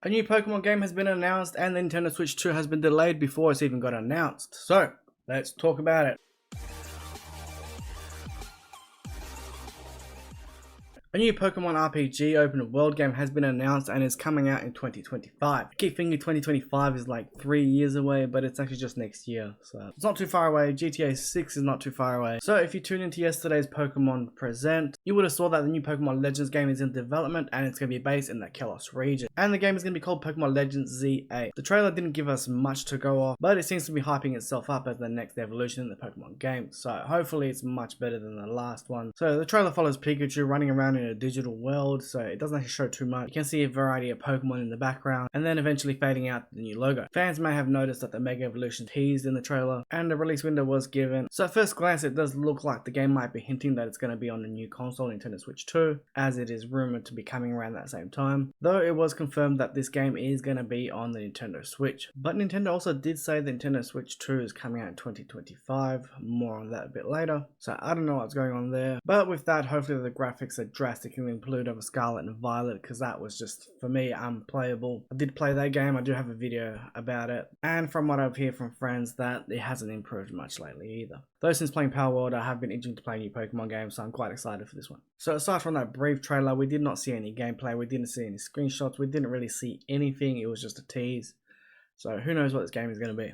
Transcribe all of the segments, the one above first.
A new Pokemon game has been announced and the Nintendo Switch 2 has been delayed before it's even got announced. So, let's talk about it. A new Pokemon RPG open world game has been announced and is coming out in 2025. I keep thinking 2025 is like 3 years away, but it's actually just next year. So it's not too far away. GTA 6 is not too far away. So if you tuned into yesterday's Pokemon Present, you would have saw that the new Pokemon Legends game is in development and it's going to be based in the Kalos region. And the game is going to be called Pokemon Legends ZA. The trailer didn't give us much to go off, but it seems to be hyping itself up as the next evolution in the Pokemon game. So hopefully it's much better than the last one. So the trailer follows Pikachu running around in a digital world, so it doesn't actually show too much. You can see a variety of Pokemon in the background and then eventually fading out the new logo. Fans may have noticed that the Mega Evolution teased in the trailer and the release window was given. So at first glance it does look like the game might be hinting that it's going to be on the new console, Nintendo Switch 2, as it is rumored to be coming around that same time. Though it was confirmed that this game is going to be on the Nintendo Switch. But Nintendo also did say the Nintendo Switch 2 is coming out in 2025. More on that a bit later. So I don't know what's going on there. But with that, hopefully the graphics are drastically improved over Scarlet and Violet, because that was just, for me, unplayable. I did play that game, I do have a video about it, and from what I've heard from friends, that it hasn't improved much lately either. Though since playing Power World, I have been itching to play new Pokemon games, so I'm quite excited for this one. So aside from that brief trailer, we did not see any gameplay, we didn't see any screenshots, we didn't really see anything, it was just a tease. So who knows what this game is going to be.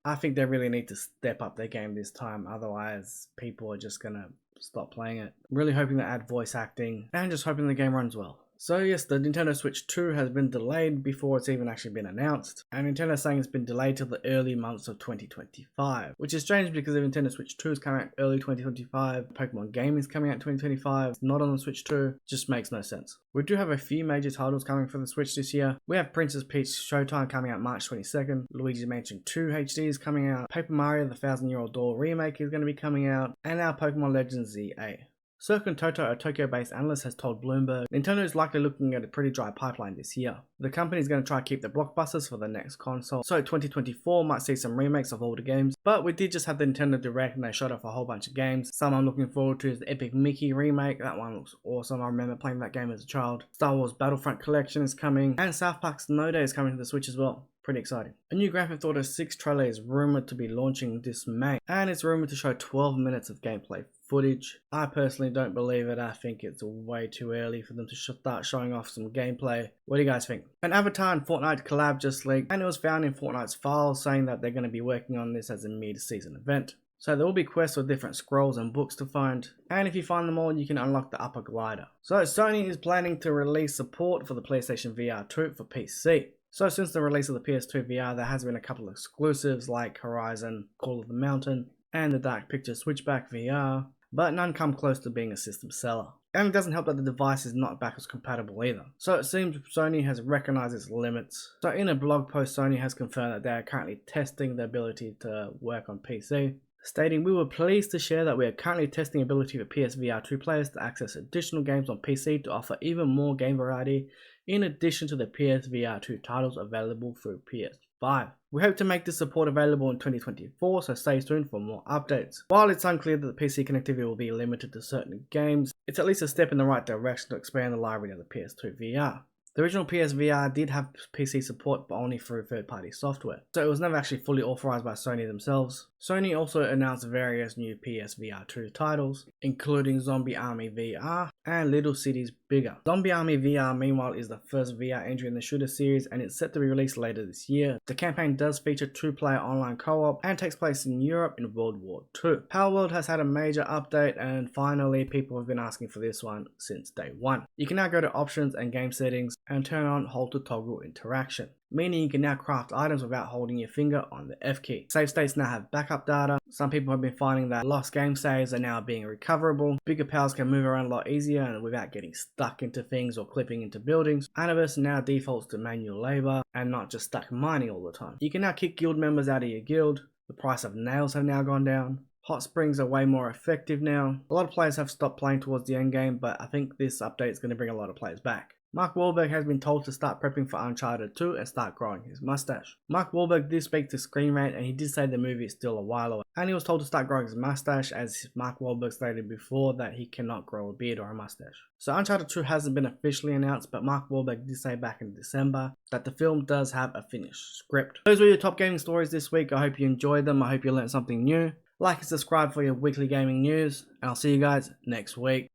I think they really need to step up their game this time, otherwise people are just going to stop playing it. I'm really hoping they add voice acting and just hoping the game runs well. So yes, the Nintendo Switch 2 has been delayed before it's even actually been announced, and Nintendo's saying it's been delayed till the early months of 2025, which is strange because the Nintendo Switch 2 is coming out early 2025, Pokemon game is coming out 2025, it's not on the Switch 2, just makes no sense. We do have a few major titles coming for the Switch this year. We have Princess Peach Showtime coming out March 22nd, Luigi's Mansion 2 HD is coming out, Paper Mario the Thousand-Year-Old Doll remake is going to be coming out, and our Pokemon Legends ZA. Circun Toto, a Tokyo-based analyst, has told Bloomberg, Nintendo is likely looking at a pretty dry pipeline this year. The company is going to try to keep the blockbusters for the next console, so 2024 might see some remakes of older games, but we did just have the Nintendo Direct and they showed off a whole bunch of games. Some I'm looking forward to is the Epic Mickey remake, that one looks awesome, I remember playing that game as a child. Star Wars Battlefront Collection is coming, and South Park's Snow Day is coming to the Switch as well. Pretty exciting. A new Grand Theft Auto 6 trailer is rumored to be launching this May, and it's rumored to show 12 minutes of gameplay footage. I personally don't believe it. I think it's way too early for them to start showing off some gameplay. What do you guys think? An Avatar and Fortnite collab just leaked, and it was found in Fortnite's files saying that they're going to be working on this as a mid-season event. So there will be quests with different scrolls and books to find, and if you find them all, you can unlock the upper glider. So Sony is planning to release support for the PlayStation VR 2 for PC. So since the release of the PS2 VR, there has been a couple of exclusives like Horizon, Call of the Mountain, and the Dark Picture Switchback VR, but none come close to being a system seller. And it doesn't help that the device is not backwards compatible either. So it seems Sony has recognized its limits. So in a blog post, Sony has confirmed that they are currently testing the ability to work on PC, stating, "We were pleased to share that we are currently testing the ability for PSVR 2 players to access additional games on PC to offer even more game variety, in addition to the PSVR 2 titles available through PS5. We hope to make this support available in 2024, so stay tuned for more updates." While it's unclear that the PC connectivity will be limited to certain games, it's at least a step in the right direction to expand the library of the PS2 VR. The original PSVR did have PC support, but only through third-party software, so it was never actually fully authorized by Sony themselves. Sony also announced various new PSVR 2 titles, including Zombie Army VR and Little Cities Bigger. Zombie Army VR, meanwhile, is the first VR entry in the shooter series, and it's set to be released later this year. The campaign does feature 2-player online co-op and takes place in Europe in World War II. Power World has had a major update, and finally people have been asking for this one since day one. You can now go to options and game settings and turn on hold to toggle interaction, meaning you can now craft items without holding your finger on the F key. Save states now have backup data. Some people have been finding that lost game saves are now being recoverable. Bigger pals can move around a lot easier and without getting stuck into things or clipping into buildings. Universe now defaults to manual labor and not just stuck mining all the time. You can now kick guild members out of your guild. The price of nails have now gone down. Hot springs are way more effective now. A lot of players have stopped playing towards the end game, but I think this update is going to bring a lot of players back. Mark Wahlberg has been told to start prepping for Uncharted 2 and start growing his mustache. Mark Wahlberg did speak to Screen Rant and he did say the movie is still a while away. And he was told to start growing his mustache, as Mark Wahlberg stated before that he cannot grow a beard or a mustache. So Uncharted 2 hasn't been officially announced, but Mark Wahlberg did say back in December that the film does have a finished script. Those were your top gaming stories this week. I hope you enjoyed them. I hope you learned something new. Like and subscribe for your weekly gaming news, and I'll see you guys next week.